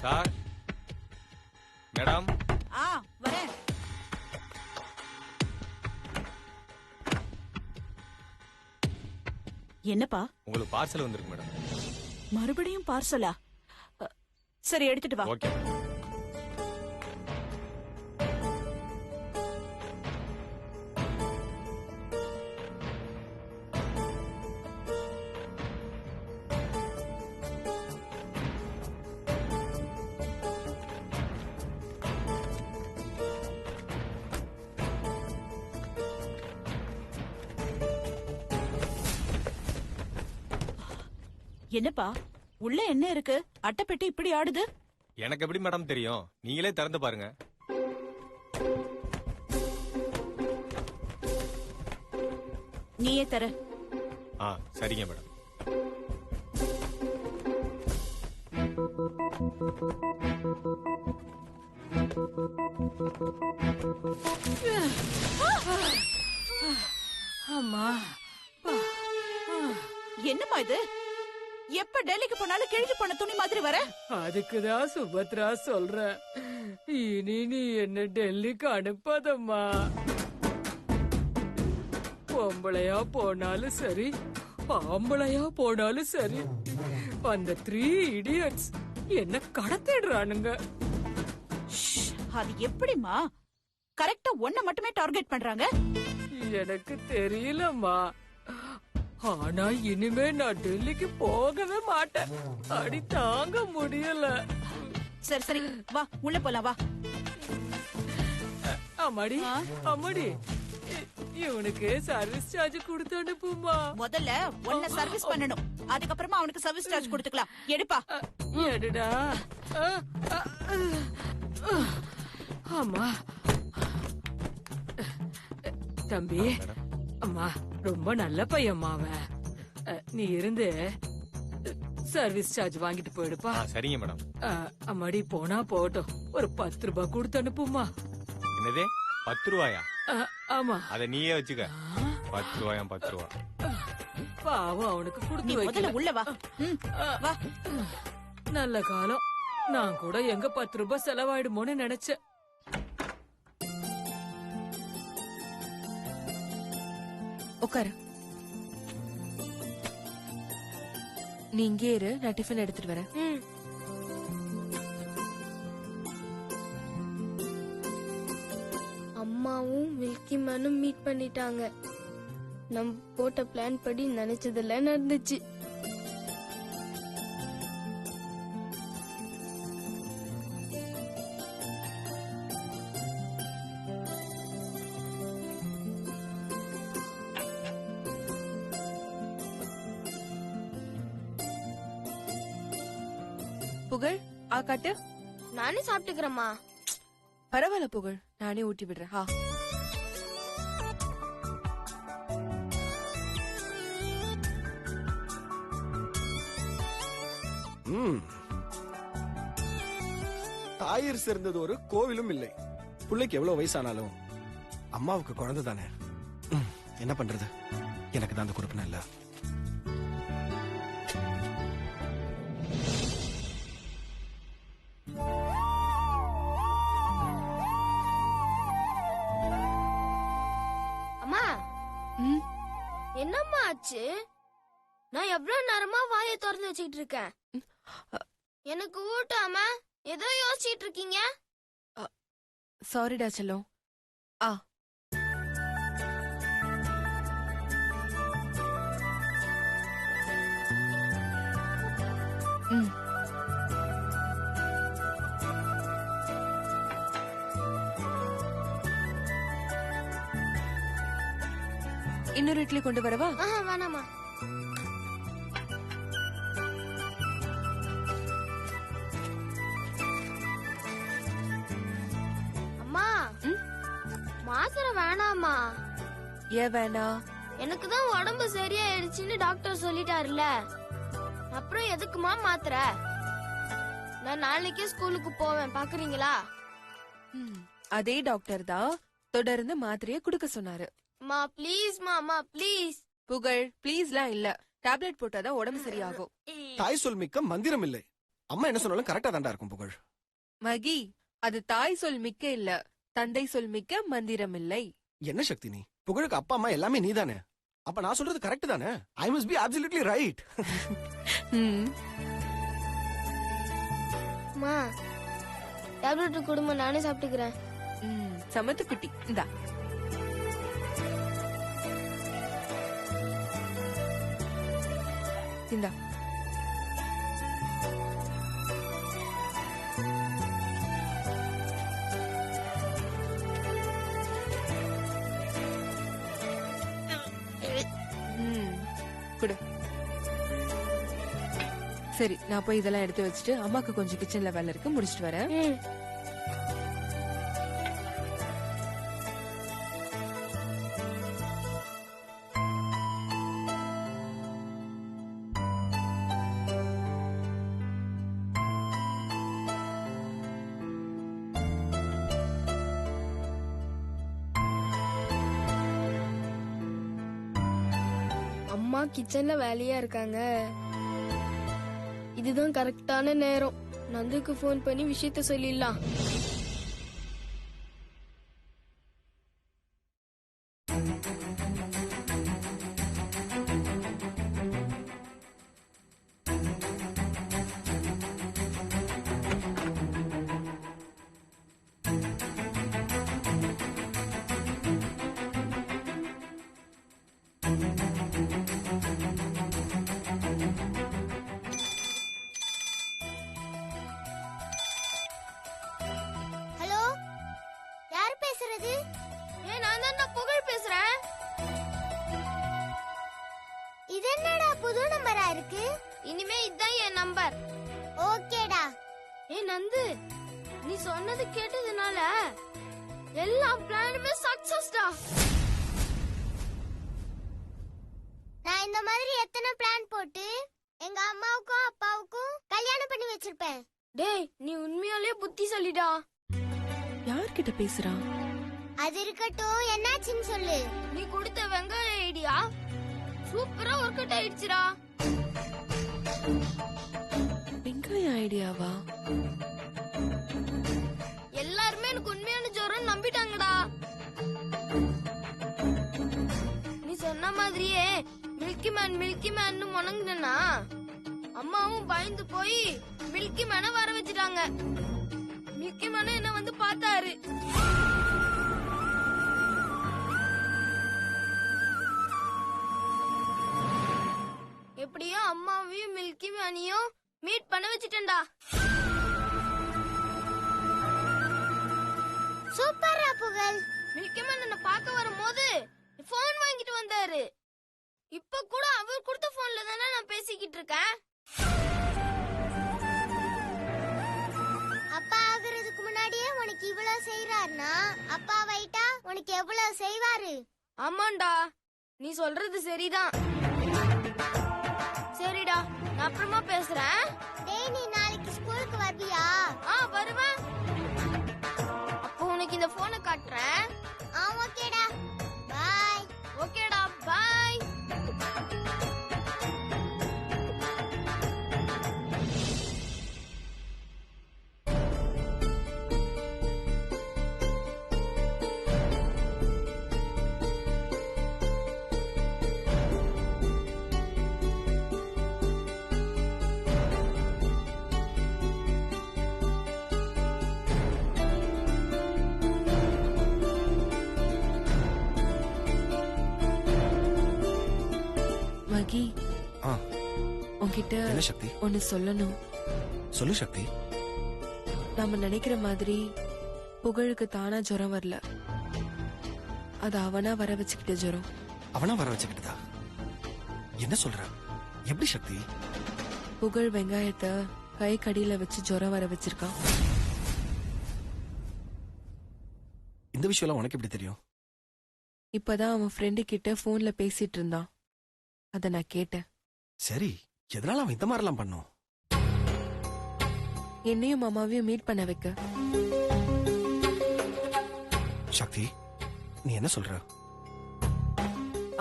Sir, madam. வரேன். என்னப்பா? உங்களுக்கு பார்சல் வந்திருக்கு மேடம். மறுபடியும் பார்சலா? சரி, எடுத்துட்டு வா. ஓகே. என்னப்பா உள்ள என்ன இருக்கு? அட்டைப்பெட்டி இப்படி ஆடுது. எனக்கு எப்படி மேடம் தெரியும்? நீங்களே திறந்து பாருங்க. நீயே தர. சரிங்க மேடம். அம்மா, என்னம்மா இது? எப்ப டெல்லிக்கு போனாலும் கிழிஞ்சு போன துணி மாதிரி வர? அதுக்குதான் சுபத்ரா சொல்ற, இனி நீ என்ன டெல்லிக்கு அனுப்பாதம்மா. பொம்பளையா போனாலும் சரி, ஆம்பளையா போனாலும் சரி, அந்த 3 idiots என்ன கடத்திடுறானுங்க. அது எப்படிமா கரெக்டா ஒன்ன மட்டுமே டார்கெட் பண்றாங்க? எனக்கு தெரியலம்மா. ஆனா இனிமே நான் டெல்லிக்கு போகவே மாட்டேன். அடி தாங்க முடியல. சரி சரி, வா உள்ள போலாம், வா. அம்மாடி அம்மாடி, இவனுக்கு சர்வீஸ் சார்ஜ் கொடுத்து அனுப்புமா. முதல்ல ஒன்ன சர்வீஸ் பண்ணணும், அதுக்கப்புறமா அவனுக்கு சர்வீஸ் சார்ஜ் கொடுத்துக்கலாம். எடுப்பா. எடுடா. அம்மா தம்பி, அம்மா ரொம்ப நல்ல பையம்மா அவன். நீ இருந்து சர்வீஸ் சார்ஜ் வாங்கிட்டு போயிடுப்பா. சரிங்க மேடம். அம்மாடி போனா போட்டோம், ஒரு 10 ரூபாய் கொடுத்து அனுப்புமா. என்னது 10 ரூபாயா? ஆமா, அத நீயே வச்சுக்க. 10 ரூபாயா? 10 ரூபா பாவம் அவனுக்கு கொடுத்து முதல்ல உள்ள வா. வா. நல்ல காலம். நான் கூட எங்க 10 ரூபாய் செலவாயிடுமோன்னு நினைச்சேன். உட்காரு. நீ இங்கே இரு, நான் டிஃபன் எடுத்துட்டு வரேன். அம்மாவும் மில்கி மேனும் மீட் பண்ணிட்டாங்க. நம் போட்ட பிளான் படி நினைச்சதெல்லாம் நடந்துச்சு. புகழ், காட்டு. நானே சாப்பிட்டுக்கிறேம்மா. பரவாயில்ல புகழ், நானே ஊட்டி விடுறேன். தாயிர் சேர்ந்தது ஒரு கோவிலும் இல்லை. பிள்ளைக்கு எவ்வளவு வயசானாலும் அம்மாவுக்கு குழந்தை தானே. என்ன பண்றது, எனக்கு தான் அந்த குறிப்பின இல்ல. அம்மா, என்னம்மா ஆச்சு? நான் எவ்வளவு நேரமா வாயை திறந்து வச்சுக்கிட்டு இருக்கேன். எனக்கு ஊட்டாம ஏதோ யோசிச்சுட்டு இருக்கீங்க. சாரிடா செல்லம். இன்னொரு இட்லி கொண்டு வரவா? வேணாமா. அம்மா, மாத்திரை வேணாமா. ஏன் வேணா? எனக்கு தான் உடம்பு சரியாயிடுச்சுன்னு டாக்டர் சொல்லிட்டாருல, அப்புறம் எதுக்குமா மாத்திரை? நான் நாளைக்கே ஸ்கூலுக்கு போவேன், பாக்குறீங்களா? அதே டாக்டர் தான் தொடர்ந்து மாத்திரையை குடுக்க சொன்னாரு. மா ப்ளீஸ், மாமா ப்ளீஸ். புகழ், ப்ளீஸ்லாம் இல்ல. டேப்லெட் போட்டாதான் உடம்பு சரியாகும். தாய் சொல் மிக்க மந்திரம் இல்லை. அம்மா என்ன சொன்னாலும் கரெக்டா தாண்டா இருக்கும் புகழ். மகி, அது தாய் சொல் மிக்க இல்ல, தந்தை சொல் மிக்க மந்திரம் இல்லை. என்ன சக்தி நீ? புகழுக்கு அப்பா அம்மா எல்லாமே நீதானே. அப்ப நான் சொல்றது கரெக்ட் தானே? I must be absolutely right. ம், அம்மா டேப்லெட் கொடுமா, நானே சாப்பிட்டுக்கிறேன். ம், சமத்து குட்டி இந்தா. இந்தா. ம், குடு. சரி, நான் போய் இதெல்லாம் எடுத்து வச்சுட்டு அம்மாக்கு கொஞ்சம் கிச்சன்ல வேலை இருக்கு, முடிச்சிட்டு வரேன். ம். அம்மா கிச்சன்ல வேலையா இருக்காங்க. இதுதான் கரெக்டான நேரம். நந்துக்கு ஃபோன் பண்ணி விஷயத்த சொல்லிடலாம். ஹலோ, யார் பேசுறது? நான் தான் புகழ் பேசுறேன். இது என்னடா புது நம்பரா இருக்கு? இனிமே இதான் என் நம்பர். ஓகேடா. நந்து, நீ சொன்னது கேட்டதுனால எல்லா பிளானுமே சக்சஸ்டா. நான் இந்த மாதிரி எத்தனை பிளான் போட்டு எங்க அம்மாவுக்கும் அப்பாவுக்கும் கல்யாணம் பண்ணி வச்சிருப்பேன். டேய், நீ உண்மையாலே புத்திசாலிடா. யார்கிட்ட பேசுறான்? அது இருக்கட்டும், என்னாச்சுன்னு சொல்லு. நீ கொடுத்த வெங்காய ஐடியா சூப்பரா ஒர்க் அவுட் ஆயிடுச்சுடா. வெங்காய ஐடியாவா? எல்லாருமே எனக்கு உண்மையான ஜோரம் நம்பிட்டாங்கடா. நீ சொன்ன மாதிரியே மில்கி மேன் முணங்குனா அம்மாவும் பயந்து போய் மில்கி மேனை வர வச்சுட்டாங்க. மில்கி மேனை என்ன வந்து பார்த்தாரு. எப்படியோ அம்மாவையும் மில்கி மேனையும் மீட் பண்ண வச்சுட்டேன்டா. சூப்பரா புகழ். மில்கி மேன் என்ன பார்க்க வரும்போது போன் வாங்கிட்டு வந்தாரு. இப்ப கூட அவர் கொடுத்த போன்ல தானே நான் பேசிக்கிட்டு இருக்கேன். அப்பா ஆகுறதுக்கு முன்னாடியே உனக்கு இவ்வளவு செய்யறாருன்னா அப்பா வைட்டா உனக்கு எவ்வளவு செய்வாரு? ஆமாண்டா, நீ சொல்றது சரிதான். சரிடா, நான் அப்புறமா பேசுறேன். டேய், நீ நாளைக்கு ஸ்கூலுக்கு வருவியா? வருவேன். அப்போ உனக்கு இந்த போனை காட்டுறேன். ஓகேடா, பை. ஓகேடா, பை. மகி, ஆ, உன்கிட்ட என்ன சக்தி? ஒன்னு சொல்லணும். சொல்லு சக்தி. நாம நினைக்கிற மாதிரி புகழுக்கு தானா ஜுரம் வரல. அது அவனா வர வச்சுக்கிட்ட ஜுரம். அவனா வர வச்சுக்கிட்டதா? என்ன சொல்ற? எப்படி சக்தி? புகழ் வெங்காயத்தை கை கடியில வச்சு ஜுரம் வர வச்சிருக்கான். இந்த விஷயம் உனக்கு எப்படி தெரியும்? இப்பதான் அவன் ஃப்ரெண்டு கிட்ட போன்ல பேசிட்டு இருந்தான். அத நான் கேட்டேன். சரி, எதனால அவன் இந்த மாதிரிலாம் பண்ணும்? என்னையும் மாமாவையும் மீட் பண்ண வைக்க. சக்தி, நீ என்ன சொல்ற?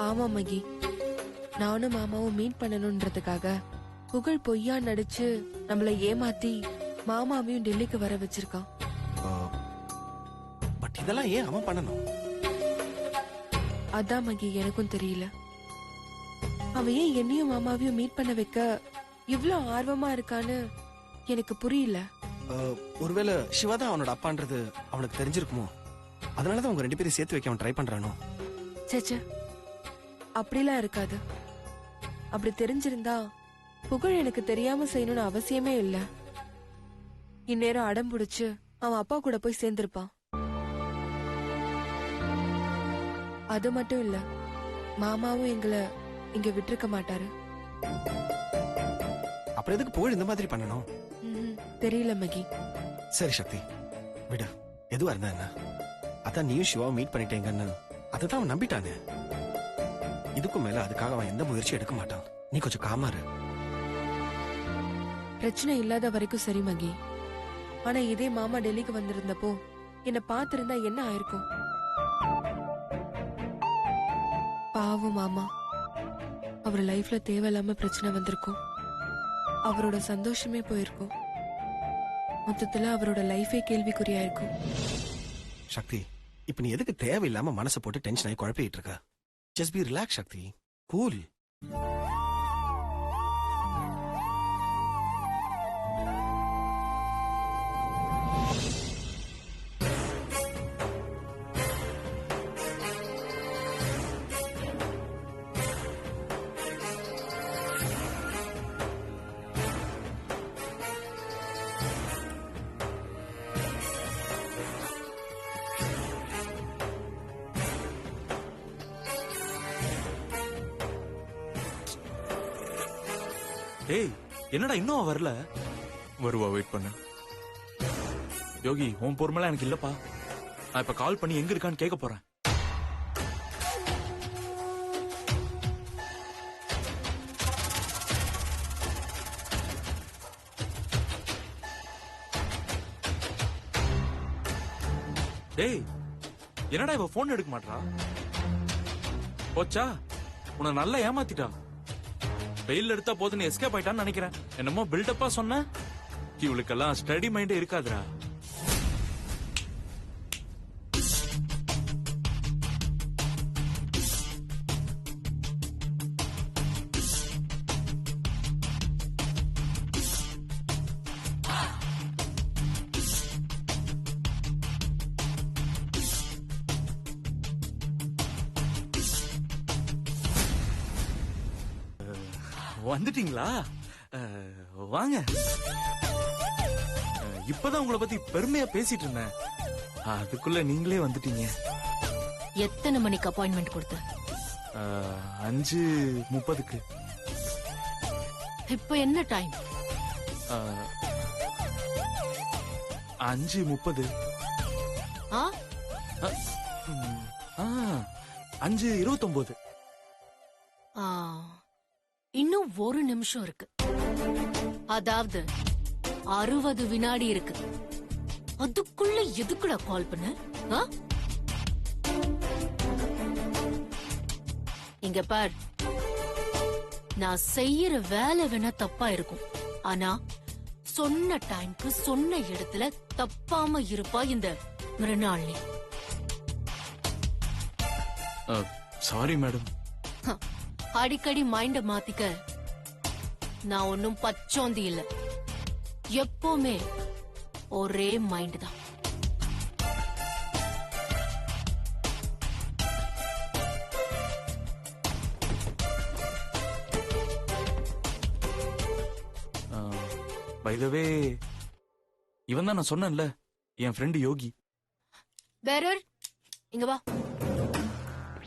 ஆமா மகி, நானும் மாமாவும் மீட் பண்ணணும்ன்றதுக்காக புகழ் பொய்யா நடிச்சு நம்மள ஏமாத்தி மாமாவையும் டெல்லிக்கு வர வச்சிருக்கான். பட் இதெல்லாம் ஏன் அவன் பண்ணணும்? அதான் மகி எனக்கும் தெரியல. அவன் ஏன் என்னையும் மாமாவையும் மீட் பண்ண வைக்க இவ்ளோ ஆர்வமா இருக்கான்னு எனக்கு புரியல. ஒருவேளை சிவா தான் அவனோட அப்பான்றது அவனுக்கு தெரிஞ்சிருக்குமோ, அதனாலதான் அவங்க 2 பேரும் சேர்த்து வைக்க அவன் ட்ரை பண்றானோ. சேச்சே, அப்படிலாம் இருக்காது. அப்படி தெரிஞ்சிருந்தா புகழ் எனக்கு தெரியாம செய்யணும்னு அவசியமே இல்ல. இந்நேரம் அடம் பிடிச்சு அவன் அப்பா கூட போய் சேர்ந்திருப்பான். அது மட்டும் இல்ல, மாமாவும் எங்களை இங்க விட்டிருக்க மாட்டாரு. அப்புறம் எதுக்கு புகழ் இந்த மாதிரி பண்ணணும்? தெரியல மகி. சரி சக்தி, விடு. எதுவா இருந்தா என்ன? அதான் நீயும் சிவாவும் மீட் பண்ணிட்டேங்கன்னு அதுதான் அவன் நம்பிட்டானே. இதுக்கும் மேல அதுக்காக அவன் எந்த முயற்சியும் எடுக்க மாட்டான். நீ கொஞ்சம் காமாரு. பிரச்சனை இல்லாத வரைக்கும் சரி மகி. ஆனா இதே மாமா டெல்லிக்கு வந்திருந்தப்போ என்ன பாத்திருந்தா என்ன ஆயிருக்கும்? பாவம் மாமா, அவர் லைஃப்ல தேவையில்லாம பிரச்சனை வந்திருக்கும். அவரோட சந்தோஷமே போயிருக்கும். மொத்தத்துல அவரோட லைஃபே கேள்விக்குறியா இருக்கும். சக்தி, இப்ப நீ எதுக்கு தேவையில்லாம மனசை போட்டு டென்ஷன் ஆகி குழப்பிட்டு இருக்க? Just be relax Shakti, cool. டேய், என்னடா இன்னும் வரல? வருவா, வெயிட் பண்ணு. யோகி, உன் பொறுமைலாம் எனக்கு இல்லப்பா. நான் இப்ப கால் பண்ணி எங்க இருக்கான்னு கேட்க போறேன். டேய், என்னடா இவ போன் எடுக்க மாட்டா? போச்சா? உன்னை நல்லா ஏமாத்திட்டா. வெயில் எடுத்தா போதுன்னு எஸ்கேப் ஆயிட்டான்னு நினைக்கிறேன். என்னமோ பில்டப்பா சொன்ன. இவளுக்கெல்லாம் ஸ்டடி மைண்டே இருக்காதுடா. வந்துட்டீங்களா? வாங்க. இப்பதான் உங்களை பத்தி பெருமையா பேசிட்டு இருந்தேன். அதுக்குள்ள நீங்களே வந்துட்டீங்க. எத்தனை மணிக்கு அப்பாயின்மெண்ட் கொடுத்த? 5:30. இப்ப என்ன டைம்? 5:30. ஆ? 5:29. ஆ, இன்னும் 1 நிமிஷம் இருக்கு. அதாவது 60 வினாடி இருக்கு. அதுக்குள்ள எதுக்குடா கால் பண்ண? ஆ? இங்க பார், நான் செய்யற வேலை வேணா தப்பா இருக்கும். ஆனா சொன்ன டைம்க்கு சொன்ன இடத்துல தப்பாம இருப்பா இந்த மிருணாளினி. Sorry madam. அடிக்கடி மைண்ட மாத்திக்க நான் ஒன்னும் பச்சோந்தி இல்ல. எப்பவுமே ஒரே மைண்ட் தான். பை த வே, இவன் தான் நான் சொன்னேன்ல, என் ஃப்ரெண்டு யோகி. பேரர், இங்க வா.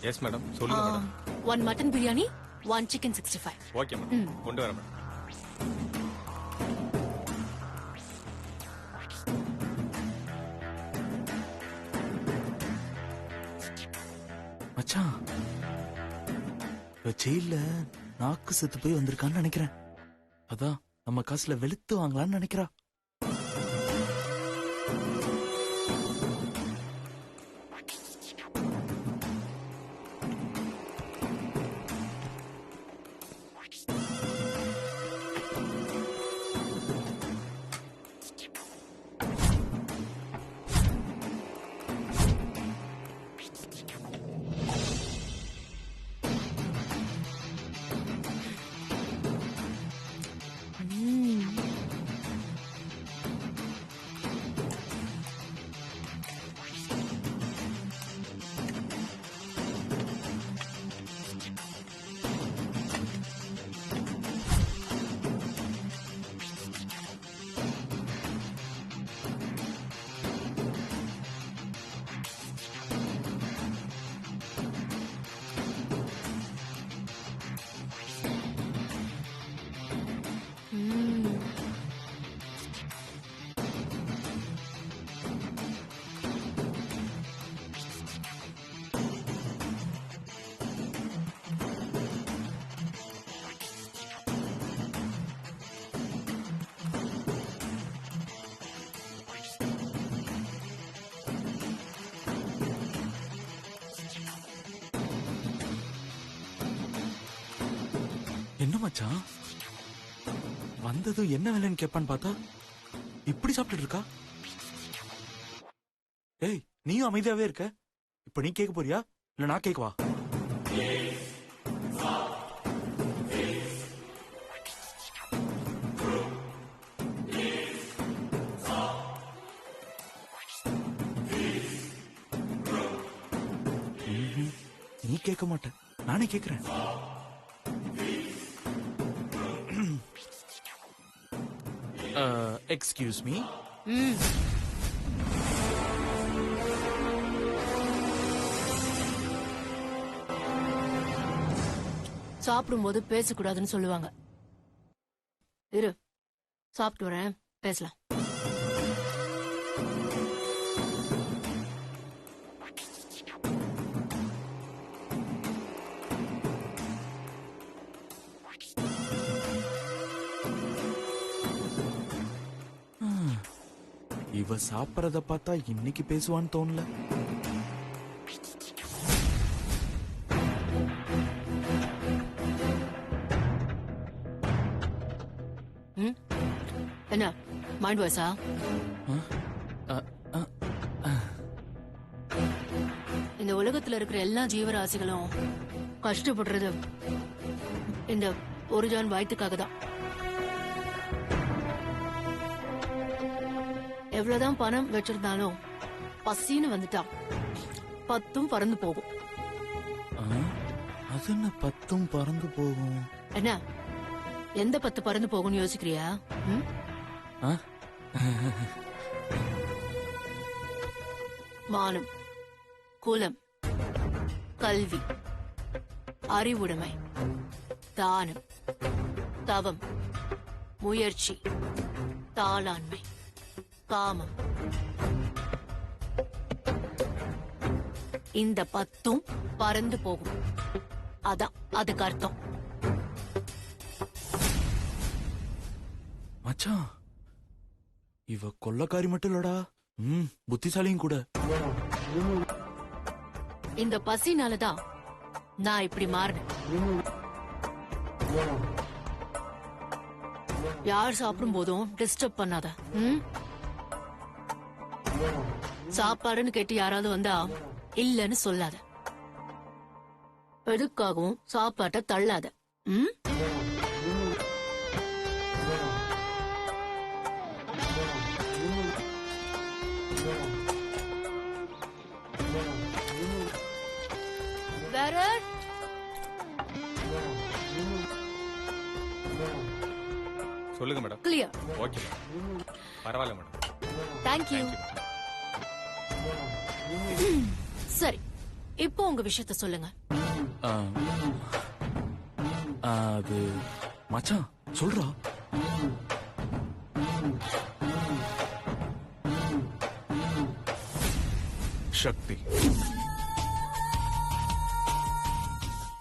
எஸ் மேடம், சொல்லுங்க madam. 1 mutton biryani, 1 chicken 65. Okay madam, கொண்டு வரேன் மேடம். மச்சான், ஜெயில நாக்கு செத்து போய் வந்திருக்கான்னு நினைக்கிறேன். அதான் நம்ம காசுல வெளுத்து வாங்கலான்னு நினைக்கிறா. மச்சான் வந்ததும் என்ன வேலைன்னு கேட்பான்னு பார்த்தா இப்படி சாப்பிட்டுட்டு இருக்கா. ஏய் நீயும் அமைதியாவே இருக்க. இப்ப நீ கேட்க போறியா இல்ல நான் கேட்கவா? நீ கேட்க மாட்ட, நானே கேக்குறேன். Excuse me. சாப்பிடும்போது பேசக்கூடாதுன்னு சொல்லுவாங்க. இரு, சாப்பிட்டு வரேன், பேசலாம். இவ சாப்பிடறத பார்த்தா இன்னைக்கு பேசுவான்னு தோணல. என்ன மைண்ட் வாய்ஸா? இந்த உலகத்துல இருக்கிற எல்லா ஜீவராசிகளும் கஷ்டப்படுறது இந்த ஒரு ஜான் வயிற்றுக்காக தான். எவ்வளவுதான் பணம் வச்சிருந்தாலும் பசின்னு வந்துட்டா 10 பறந்து போகும். அது என்ன 10 பறந்து போகும்? என்ன எந்த 10 பறந்து போகும்னு யோசிக்கிறியா? மானம், குலம், கல்வி, அறிவுடைமை, தானம், தவம், முயற்சி, தாளாண்மை, காமம். இந்த 10 பறந்து போகும். அதான் அதுக்கு அர்த்தம். மச்சான் இவ கொள்ளக்காரி மட்டும் இல்லடா, புத்திசாலியும் கூட. இந்த பசினாலதான் நான் இப்படி மாறினேன். யார் சாப்பிடும் போதும் டிஸ்டர்ப் பண்ணாத. சாப்பாடுன்னு கேட்டு யாராவது வந்தா இல்லன்னு சொல்லாத. எதுக்காகவும் சாப்பாட்டை தள்ளாத. வேற சொல்லுங்க மேடம். கிளியர். ஓகே பரவாயில்ல மேடம். தேங்க்யூ. சரி, இப்போ உங்க விஷயத்த சொல்லுங்க. அது மச்சான் சொல்றா. சக்தி